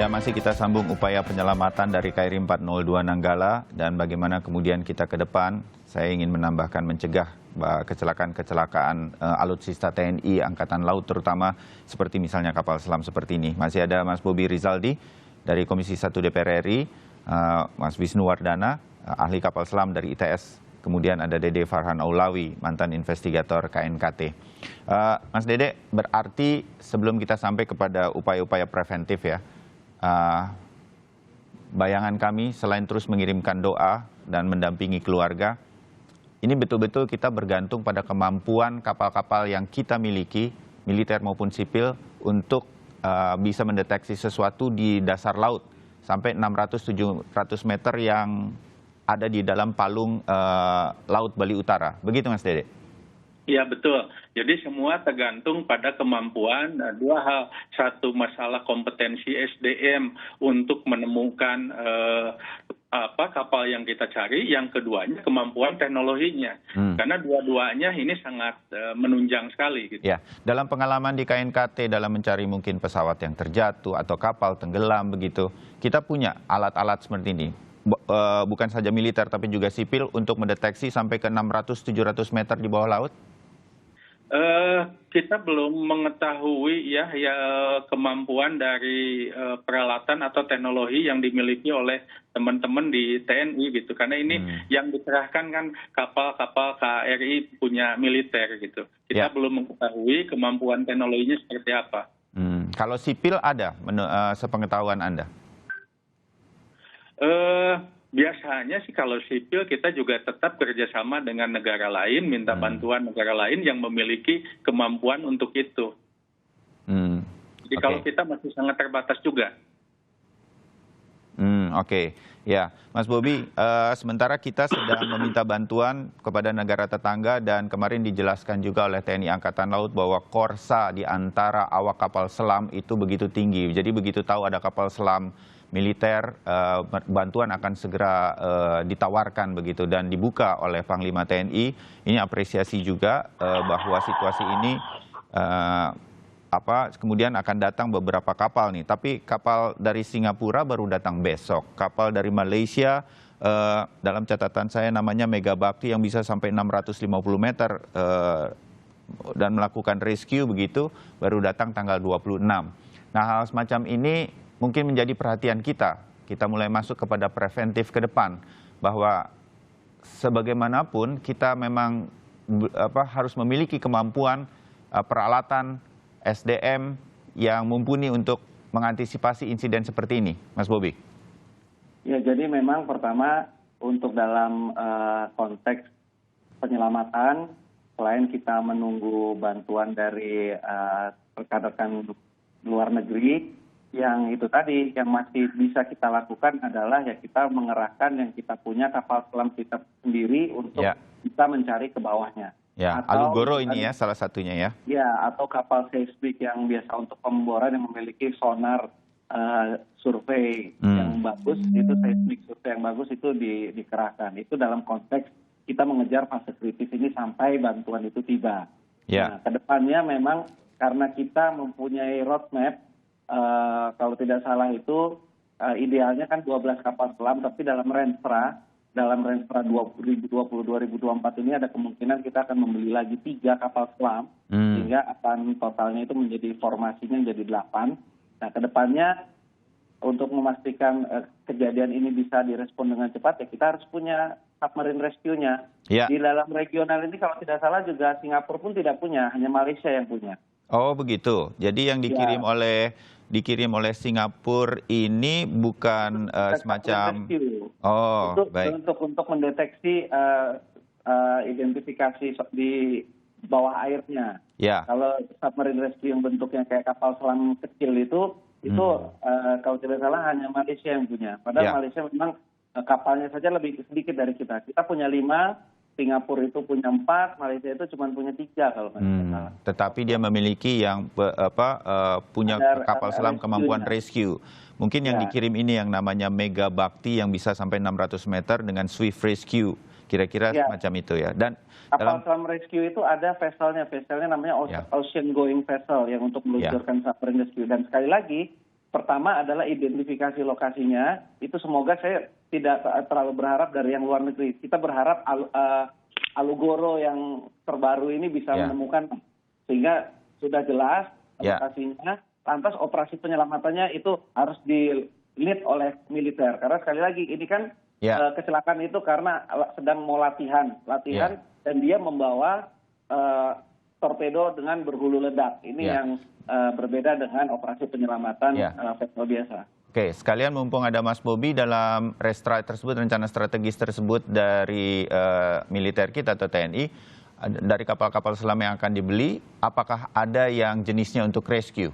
Ya, masih kita sambung upaya penyelamatan dari KRI 402 Nanggala dan bagaimana kemudian kita ke depan. Saya ingin menambahkan mencegah kecelakaan-kecelakaan alutsista TNI Angkatan Laut terutama seperti misalnya kapal selam seperti ini. Masih ada Mas Bobi Rizaldi dari Komisi 1 DPR RI, Mas Wisnu Wardana, ahli kapal selam dari ITS. Kemudian ada Dede Farhan Aulawi, mantan investigator KNKT. Mas Dede, berarti sebelum kita sampai kepada upaya-upaya preventif ya, bayangan kami selain terus mengirimkan doa dan mendampingi keluarga, ini betul-betul kita bergantung pada kemampuan kapal-kapal yang kita miliki, militer maupun sipil, untuk bisa mendeteksi sesuatu di dasar laut sampai 600-700 meter yang ada di dalam palung Laut Bali Utara. Begitu Mas Dede? Iya betul. Jadi semua tergantung pada kemampuan dua hal. Satu, masalah kompetensi SDM untuk menemukan kapal yang kita cari. Yang keduanya kemampuan teknologinya. Karena dua-duanya ini sangat menunjang sekali. Gitu. Ya, dalam pengalaman di KNKT dalam mencari mungkin pesawat yang terjatuh atau kapal tenggelam begitu, kita punya alat-alat seperti ini. Bukan saja militer tapi juga sipil untuk mendeteksi sampai ke 600-700 meter di bawah laut? Kita belum mengetahui ya kemampuan dari peralatan atau teknologi yang dimiliki oleh teman-teman di TNI gitu. Karena ini yang dikerahkan kan kapal-kapal KRI punya militer gitu. Kita belum mengetahui kemampuan teknologinya seperti apa. Kalau sipil ada, sepengetahuan Anda? Biasanya sih kalau sipil kita juga tetap kerjasama dengan negara lain, minta bantuan negara lain yang memiliki kemampuan untuk itu. Jadi kalau kita masih sangat terbatas juga. Oke. Ya, Mas Bobi, sementara kita sedang meminta bantuan kepada negara tetangga dan kemarin dijelaskan juga oleh TNI Angkatan Laut bahwa korsa di antara awak kapal selam itu begitu tinggi. Jadi begitu tahu ada kapal selam militer, bantuan akan segera ditawarkan begitu dan dibuka oleh Panglima TNI. Ini apresiasi juga bahwa situasi ini kemudian akan datang beberapa kapal nih. Tapi kapal dari Singapura baru datang besok. Kapal dari Malaysia dalam catatan saya namanya Mega Bakti yang bisa sampai 650 meter dan melakukan rescue begitu baru datang tanggal 26. Nah, hal semacam ini mungkin menjadi perhatian kita. Kita mulai masuk kepada preventif ke depan bahwa sebagaimanapun kita memang harus memiliki kemampuan peralatan SDM yang mumpuni untuk mengantisipasi insiden seperti ini, Mas Bobi. Ya, jadi memang pertama untuk dalam konteks penyelamatan, selain kita menunggu bantuan dari rekan-rekan luar negeri, yang itu tadi yang masih bisa kita lakukan adalah ya kita mengerahkan yang kita punya kapal selam kita sendiri untuk bisa mencari ke bawahnya. Ya, Alugoro ini ya salah satunya ya. Ya, atau kapal seismik yang biasa untuk pemboran yang memiliki sonar survei yang bagus, itu seismik survei yang bagus itu dikerahkan. Itu dalam konteks kita mengejar fase kritis ini sampai bantuan itu tiba. Nah, kedepannya memang karena kita mempunyai roadmap, kalau tidak salah itu idealnya kan 12 kapal selam, tapi dalam Renstra 2020-2024 ini ada kemungkinan kita akan membeli lagi 3 kapal selam, sehingga akan totalnya itu menjadi formasinya menjadi 8. Nah, kedepannya untuk memastikan kejadian ini bisa direspon dengan cepat, ya kita harus punya submarine rescue-nya. Di dalam regional ini kalau tidak salah juga Singapura pun tidak punya, hanya Malaysia yang punya. Oh begitu. Jadi yang dikirim oleh Singapura ini bukan semacam baik. Untuk mendeteksi identifikasi di bawah airnya. Kalau submarine rescue yang bentuknya kayak kapal selam kecil itu kalau tidak salah hanya Malaysia yang punya. Padahal Malaysia memang kapalnya saja lebih sedikit dari kita. Kita punya 5. Singapura itu punya 4, Malaysia itu cuma punya 3 kalau tidak salah. Tetapi dia memiliki yang punya kapal selam kemampuan rescue. Mungkin yang dikirim ini yang namanya Mega Bakti yang bisa sampai 600 meter dengan Swift Rescue. Kira-kira semacam itu ya. Dan kapal selam rescue itu ada vesselnya namanya ocean going vessel yang untuk meluncurkan submarine rescue. Dan sekali lagi pertama adalah identifikasi lokasinya. Itu semoga saya tidak terlalu berharap dari yang luar negeri. Kita berharap Alugoro yang terbaru ini bisa menemukan, sehingga sudah jelas lokasinya. Lantas operasi penyelamatannya itu harus di-lead oleh militer. Karena sekali lagi ini kan kecelakaan itu karena sedang mau latihan dan dia membawa torpedo dengan berhulu ledak. Ini yang berbeda dengan operasi penyelamatan vessel biasa. Oke, sekalian mumpung ada Mas Bobi dalam restrike tersebut, rencana strategis tersebut dari militer kita atau TNI, dari kapal-kapal selam yang akan dibeli, apakah ada yang jenisnya untuk rescue?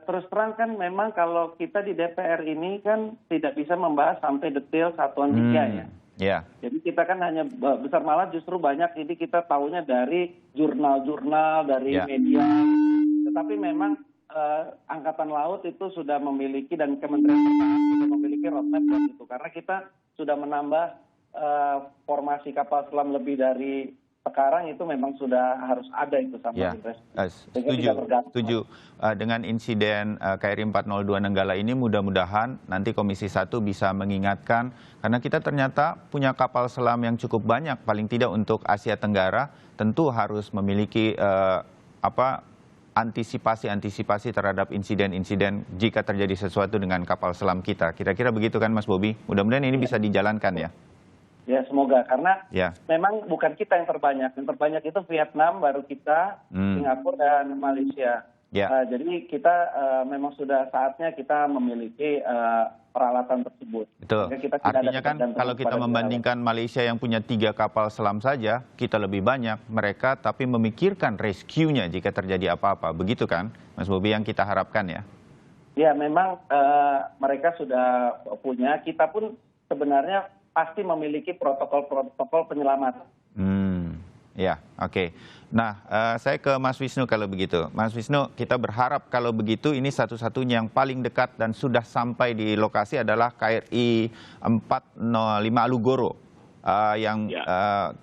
Terus terang kan memang kalau kita di DPR ini kan tidak bisa membahas sampai detail satuan tiga ya. Jadi kita kan hanya besar, malah justru banyak ini kita tahunya dari jurnal-jurnal, dari media. Tetapi memang Angkatan Laut itu sudah memiliki dan Kementerian Pertahanan sudah memiliki roadmap buat itu. Karena kita sudah menambah formasi kapal selam lebih dari sekarang, itu memang sudah harus ada itu sama Setuju. Dengan insiden KRI 402 Nenggala ini mudah-mudahan nanti Komisi 1 bisa mengingatkan, karena kita ternyata punya kapal selam yang cukup banyak, paling tidak untuk Asia Tenggara, tentu harus memiliki antisipasi terhadap insiden-insiden jika terjadi sesuatu dengan kapal selam kita. Kira-kira begitu kan Mas Bobi? Mudah-mudahan ini bisa dijalankan ya. Ya semoga, karena memang bukan kita yang terbanyak itu Vietnam, baru kita, Singapura dan Malaysia. Jadi kita memang sudah saatnya kita memiliki peralatan tersebut. Betul. Artinya kan kalau kita membandingkan Malaysia yang punya 3 kapal selam saja, kita lebih banyak, mereka tapi memikirkan rescue-nya jika terjadi apa-apa. Begitu kan Mas Bobi yang kita harapkan ya? Ya memang mereka sudah punya, kita pun sebenarnya pasti memiliki protokol penyelamatan. Oke. Nah, saya ke Mas Wisnu kalau begitu. Mas Wisnu, kita berharap kalau begitu ini satu-satunya yang paling dekat dan sudah sampai di lokasi adalah KRI 405 Alugoro yang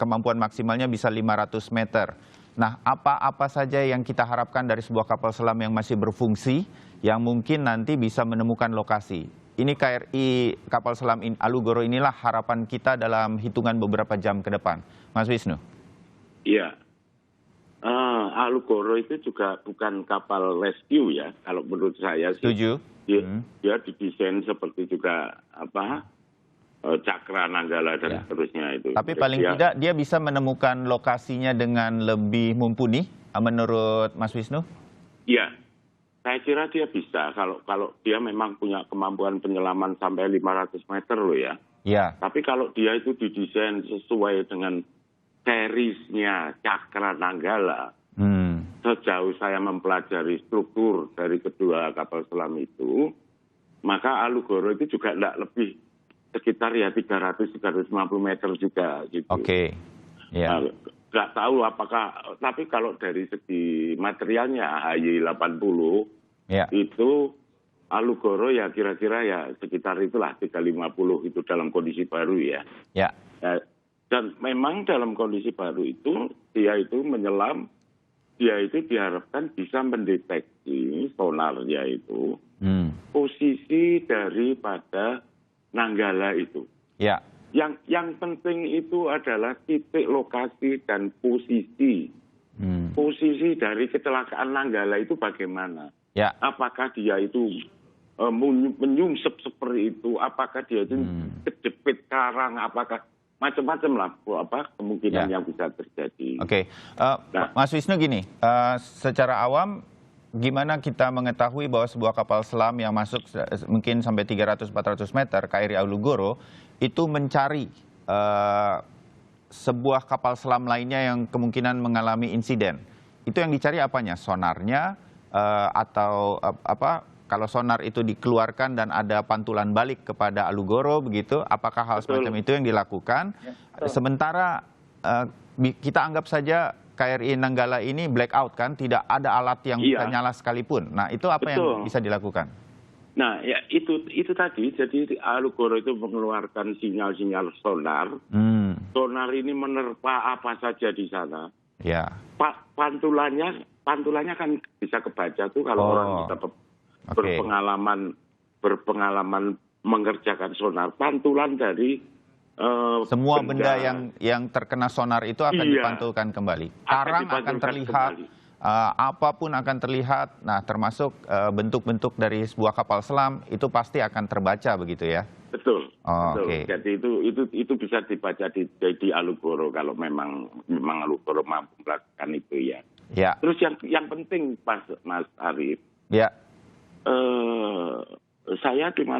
kemampuan maksimalnya bisa 500 meter. Nah, apa saja yang kita harapkan dari sebuah kapal selam yang masih berfungsi yang mungkin nanti bisa menemukan lokasi? Ini KRI kapal selam Alugoro inilah harapan kita dalam hitungan beberapa jam ke depan. Mas Wisnu. Iya. Alugoro itu juga bukan kapal rescue ya, kalau menurut saya sih. Setuju. Dia didesain seperti juga Cakra Nanggala dan seterusnya itu. Tapi paling tidak dia bisa menemukan lokasinya dengan lebih mumpuni menurut Mas Wisnu? Iya. Saya kira dia bisa kalau dia memang punya kemampuan penyelaman sampai 500 meter loh ya. Tapi kalau dia itu didesain sesuai dengan serisnya Cakra Nanggala, sejauh saya mempelajari struktur dari kedua kapal selam itu, maka Alugoro itu juga tidak lebih sekitar 300-350 meter juga gitu. Oke. Nggak tahu apakah, tapi kalau dari segi materialnya HY80 itu Alugoro ya kira-kira ya sekitar itulah 350 itu dalam kondisi baru ya. Dan memang dalam kondisi baru itu dia itu menyelam, dia itu diharapkan bisa mendeteksi sonarnya itu posisi daripada Nanggala itu. Yang penting itu adalah titik lokasi dan posisi. Posisi dari kecelakaan Nanggala itu bagaimana? Apakah dia itu menyumsep seperti itu? Apakah dia itu kejepit karang? Apakah macam-macam lah kemungkinan yang bisa terjadi. Mas Wisnu gini, secara awam gimana kita mengetahui bahwa sebuah kapal selam yang masuk mungkin sampai 300-400 meter KRI Alugoro itu mencari sebuah kapal selam lainnya yang kemungkinan mengalami insiden? Itu yang dicari apanya? Sonarnya atau kalau sonar itu dikeluarkan dan ada pantulan balik kepada Alugoro begitu, apakah hal semacam itu yang dilakukan? Sementara kita anggap saja KRI Nanggala ini blackout kan, tidak ada alat yang bisa nyala sekalipun. Nah, itu apa yang bisa dilakukan? Nah, ya itu tadi. Jadi Alugoro itu mengeluarkan sinyal-sinyal sonar. Sonar ini menerpa apa saja di sana. Pantulannya pantulannya kan bisa kebaca tuh kalau orang kita berpengalaman mengerjakan sonar, pantulan dari semua benda yang terkena sonar itu akan dipantulkan kembali. Karang akan terlihat, apapun akan terlihat. Nah, termasuk bentuk-bentuk dari sebuah kapal selam itu pasti akan terbaca begitu ya? Betul. Betul. Okay. Jadi itu bisa dibaca di Alugoro kalau memang Alugoro mampu melakukan itu ya. Ya. Terus yang penting Mas Arief. Ya. Saya cuma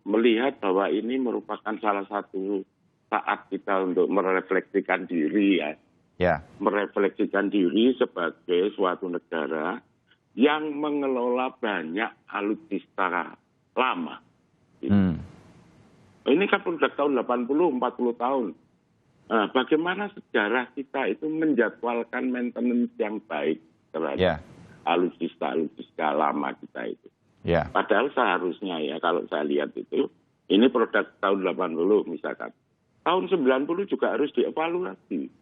melihat bahwa ini merupakan salah satu saat kita untuk merefleksikan diri ya. Ya. Merefleksikan diri sebagai suatu negara yang mengelola banyak alutsista lama. Ini kan sudah tahun 80, 40 tahun. Nah, bagaimana sejarah kita itu menjadwalkan maintenance yang baik terhadap alutsista lama kita itu. Yeah. Padahal seharusnya ya kalau saya lihat itu, ini produk tahun 80 misalkan. Tahun 90 juga harus dievaluasi.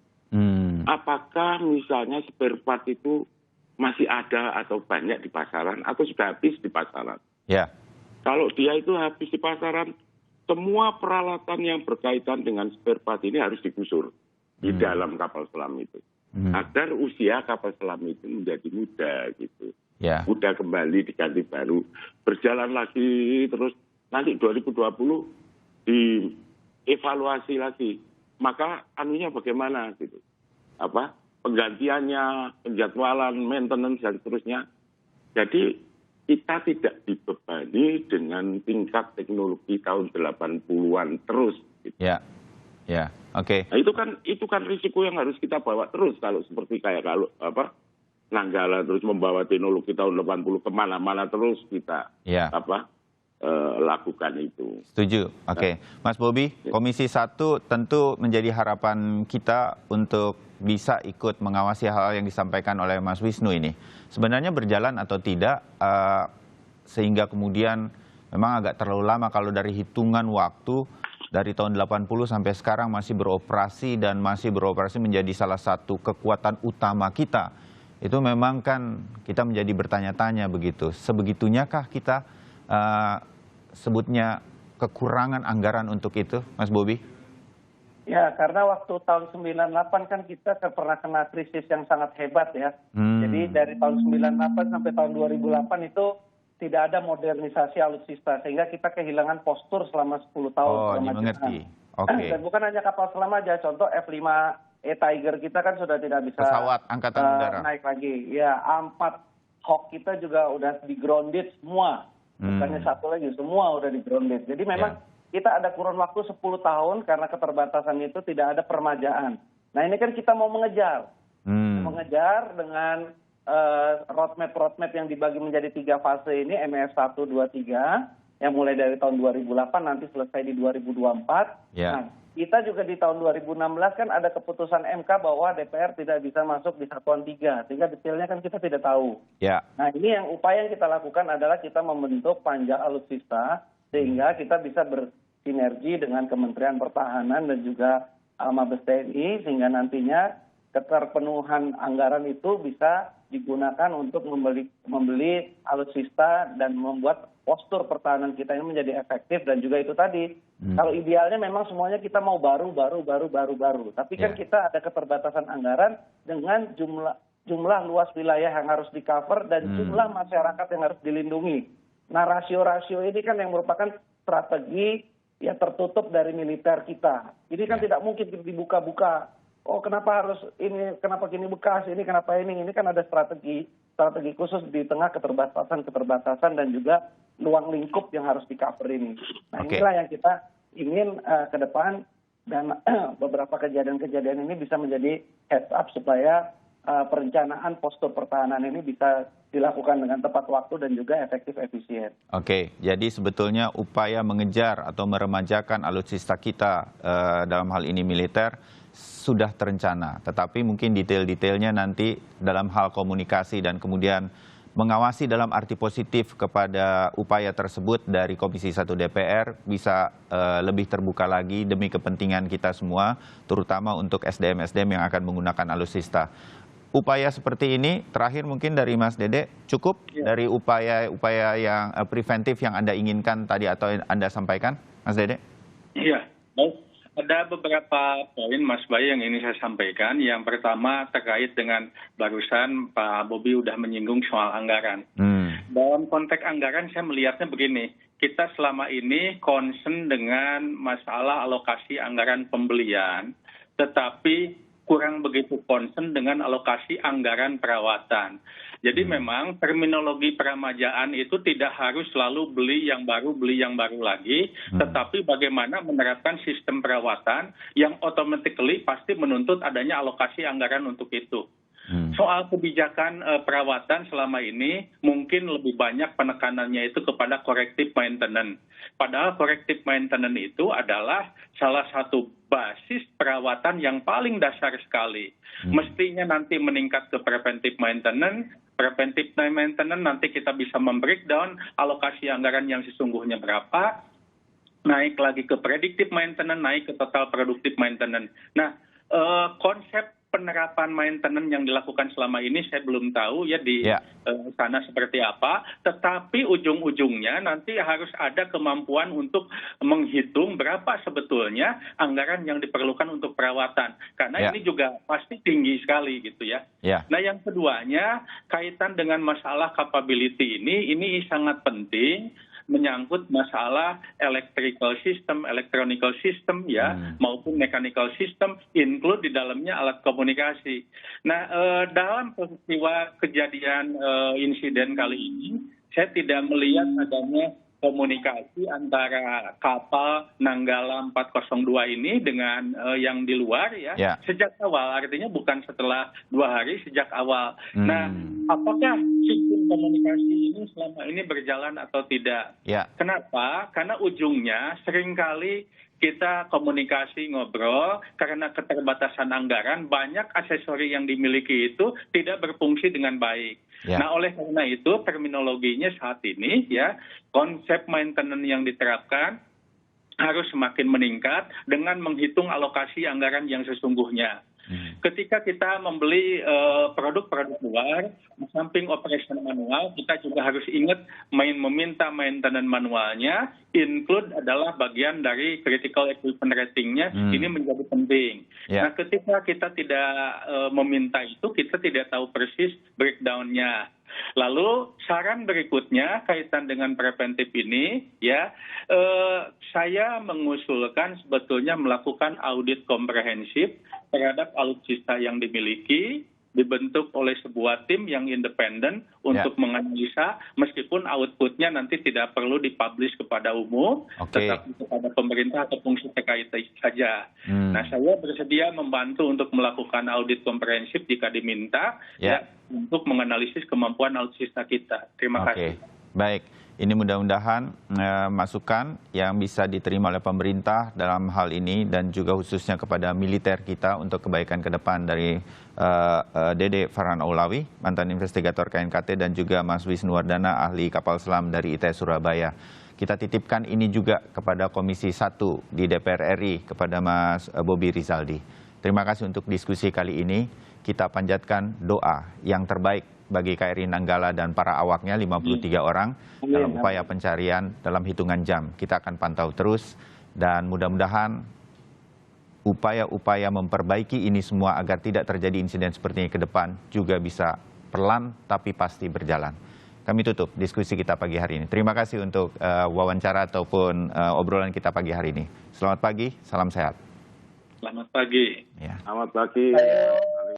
Apakah misalnya spare part itu masih ada atau banyak di pasaran atau sudah habis di pasaran. Yeah. Kalau dia itu habis di pasaran, semua peralatan yang berkaitan dengan spare part ini harus digusur di dalam kapal selam itu. Agar usia kapal selam itu menjadi muda gitu. Muda kembali diganti baru. Berjalan lagi terus nanti 2020 dievaluasi lagi. Maka anunya bagaimana gitu. Penggantiannya, penjadwalan, maintenance dan seterusnya. Jadi kita tidak dibebani dengan tingkat teknologi tahun 80-an terus. Gitu. Ya, oke. Nah, itu kan risiko yang harus kita bawa terus kalau seperti kalau Nanggala terus membawa teknologi tahun 80 kemana-mana terus kita lakukan itu. Setuju. Oke. Mas Bobi, Komisi 1 tentu menjadi harapan kita untuk bisa ikut mengawasi hal yang disampaikan oleh Mas Wisnu ini. Sebenarnya berjalan atau tidak, sehingga kemudian memang agak terlalu lama kalau dari hitungan waktu dari tahun 80 sampai sekarang masih beroperasi dan masih beroperasi menjadi salah satu kekuatan utama kita. Itu memang kan kita menjadi bertanya-tanya begitu. Sebegitunyakah kita sebutnya kekurangan anggaran untuk itu, Mas Bobi? Ya, karena waktu tahun 98 kan kita pernah kena krisis yang sangat hebat ya. Jadi dari tahun 98 sampai tahun 2008 itu tidak ada modernisasi alutsista. Sehingga kita kehilangan postur selama 10 tahun. Oh, dimengerti. Oke. Dan bukan hanya kapal selam aja. Contoh F5E Tiger kita kan sudah tidak bisa pesawat angkatan udara naik lagi. Ya, A4 Hawk kita juga udah di-grounded semua. Bukannya satu lagi, semua udah di-grounded. Jadi memang kita ada kurun waktu 10 tahun karena keterbatasan itu tidak ada permajaan. Nah ini kan kita mau mengejar. Mengejar dengan roadmap yang dibagi menjadi 3 fase ini, MEF 1, 2, 3, yang mulai dari tahun 2008 nanti selesai di 2024. Nah, kita juga di tahun 2016 kan ada keputusan MK bahwa DPR tidak bisa masuk di satuan 3, sehingga detailnya kan kita tidak tahu. Nah ini yang upaya yang kita lakukan adalah kita membentuk panja alutsista, sehingga kita bisa bersinergi dengan Kementerian Pertahanan dan juga Mabes TNI, sehingga nantinya keterpenuhan anggaran itu bisa digunakan untuk membeli alutsista dan membuat postur pertahanan kita ini menjadi efektif. Dan juga itu tadi, kalau idealnya memang semuanya kita mau baru. Tapi kan kita ada keterbatasan anggaran dengan jumlah luas wilayah yang harus di-cover dan jumlah masyarakat yang harus dilindungi. Nah rasio-rasio ini kan yang merupakan strategi yang tertutup dari militer kita. Ini kan tidak mungkin dibuka-buka. Oh kenapa harus ini, kenapa gini bekas, ini kenapa ini kan ada strategi khusus di tengah keterbatasan dan juga luang lingkup yang harus di-cover ini. Nah inilah yang kita ingin ke depan dan beberapa kejadian-kejadian ini bisa menjadi heads up supaya perencanaan postur pertahanan ini bisa dilakukan dengan tepat waktu dan juga efektif efisien. Oke, jadi sebetulnya upaya mengejar atau meremajakan alutsista kita dalam hal ini militer sudah terencana, tetapi mungkin detail-detailnya nanti dalam hal komunikasi dan kemudian mengawasi dalam arti positif kepada upaya tersebut dari Komisi 1 DPR bisa lebih terbuka lagi demi kepentingan kita semua, terutama untuk SDM-SDM yang akan menggunakan alutsista. upaya seperti ini, terakhir mungkin dari Mas Dede, cukup dari upaya yang preventif yang Anda inginkan tadi atau Anda sampaikan, Mas Dede? Iya, baik. Ada beberapa poin Mas Bayu yang ini saya sampaikan. Yang pertama terkait dengan barusan Pak Bobi udah menyinggung soal anggaran. Dalam konteks anggaran saya melihatnya begini, kita selama ini concern dengan masalah alokasi anggaran pembelian, tetapi kurang begitu concern dengan alokasi anggaran perawatan. Jadi memang terminologi peramajaan itu tidak harus selalu beli yang baru lagi, tetapi bagaimana menerapkan sistem perawatan yang automatically pasti menuntut adanya alokasi anggaran untuk itu. Soal kebijakan perawatan selama ini mungkin lebih banyak penekanannya itu kepada corrective maintenance. Padahal corrective maintenance itu adalah salah satu basis perawatan yang paling dasar sekali. Mestinya nanti meningkat ke preventive maintenance. Preventive maintenance nanti kita bisa membreakdown alokasi anggaran yang sesungguhnya berapa, naik lagi ke predictive maintenance, naik ke total productive maintenance. Nah, konsep penerapan maintenance yang dilakukan selama ini saya belum tahu ya di sana seperti apa, tetapi ujung-ujungnya nanti harus ada kemampuan untuk menghitung berapa sebetulnya anggaran yang diperlukan untuk perawatan, karena ini juga pasti tinggi sekali gitu ya. Nah, yang keduanya kaitan dengan masalah capability ini sangat penting, menyangkut masalah electrical system, electronical system ya, maupun mechanical system, include di dalamnya alat komunikasi. Nah, dalam peristiwa kejadian insiden kali ini, saya tidak melihat adanya komunikasi antara kapal Nanggala 402 ini dengan yang di luar ya, sejak awal, artinya bukan setelah 2 hari, sejak awal. Nah, apakah sistem komunikasi ini selama ini berjalan atau tidak? Kenapa? Karena ujungnya seringkali kita komunikasi ngobrol, karena keterbatasan anggaran, banyak aksesori yang dimiliki itu tidak berfungsi dengan baik. Nah, oleh karena itu terminologinya saat ini ya, konsep maintenance yang diterapkan harus semakin meningkat dengan menghitung alokasi anggaran yang sesungguhnya. Ketika kita membeli produk-produk luar, di samping operation manual, kita juga harus ingat meminta maintenance manualnya, include adalah bagian dari critical equipment ratingnya, ini menjadi penting. Nah, ketika kita tidak meminta itu, kita tidak tahu persis breakdown-nya. Lalu saran berikutnya kaitan dengan preventif ini ya, saya mengusulkan sebetulnya melakukan audit komprehensif terhadap alutsista yang dimiliki, dibentuk oleh sebuah tim yang independen untuk menganalisa, meskipun outputnya nanti tidak perlu dipublish kepada umum, tetapi kepada pemerintah atau fungsi terkait saja. Nah, saya bersedia membantu untuk melakukan audit komprehensif jika diminta, untuk menganalisis kemampuan alutsista kita. Terima kasih. Baik. Ini mudah-mudahan masukan yang bisa diterima oleh pemerintah dalam hal ini dan juga khususnya kepada militer kita untuk kebaikan ke depan dari Dede Farhan Aulawi, mantan investigator KNKT, dan juga Mas Wisnuwardana, ahli kapal selam dari ITS Surabaya. Kita titipkan ini juga kepada Komisi 1 di DPR RI, kepada Mas Bobi Rizaldi. Terima kasih untuk diskusi kali ini. Kita panjatkan doa yang terbaik bagi KRI Nanggala dan para awaknya 53 orang dalam upaya pencarian dalam hitungan jam. Kita akan pantau terus dan mudah-mudahan upaya-upaya memperbaiki ini semua agar tidak terjadi insiden seperti ini ke depan juga bisa perlahan tapi pasti berjalan. Kami tutup diskusi kita pagi hari ini. Terima kasih untuk wawancara ataupun obrolan kita pagi hari ini. Selamat pagi, salam sehat. Selamat pagi. Selamat pagi.